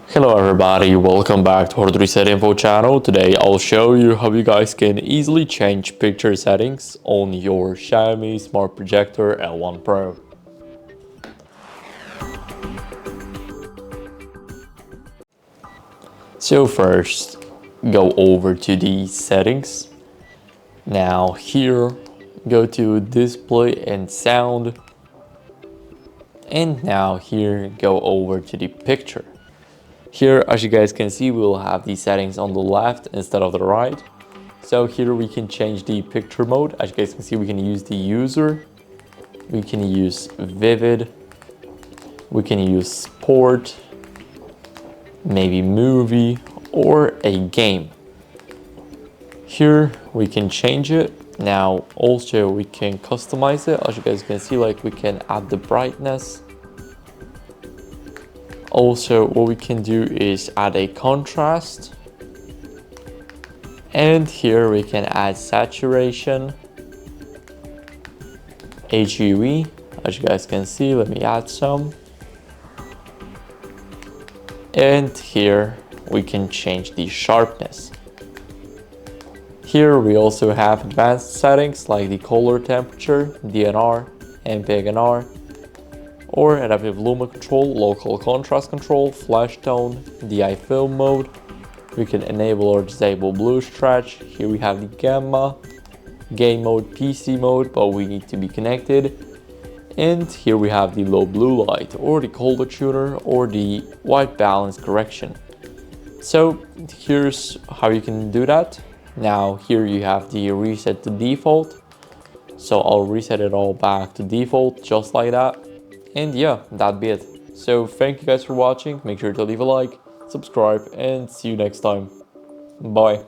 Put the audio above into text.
Hello everybody, welcome back to HardReset.Info channel. Today I'll show you how you guys can easily change picture settings on your Xiaomi Smart Projector L1 Pro. So first, go over to the settings. Now here, go to display and sound. And now here, go over to the picture. Here, as you guys can see, we will have the settings on the left instead of the right. So here we can change the picture mode. As you guys can see, we can use the user. We can use vivid. We can use sport, maybe movie, or a game. Here we can change it. Now also we can customize it. As you guys can see, like we can add the brightness. Also, what we can do is add a contrast. And here we can add saturation, HUE, as you guys can see. Let me add some. And here we can change the sharpness. Here we also have advanced settings like the color temperature, DNR, MPGNR, or adaptive luma control, local contrast control, flash tone, DI film mode. We can enable or disable blue stretch. Here we have the gamma, game mode, PC mode, but we need to be connected. And here we have the low blue light, or the color tuner, or the white balance correction. So here's how you can do that. Now here you have the reset to default. So I'll reset it all back to default, just like that. And yeah, that'd be it. So thank you guys for watching. Make sure to leave a like, subscribe, and see you next time. Bye.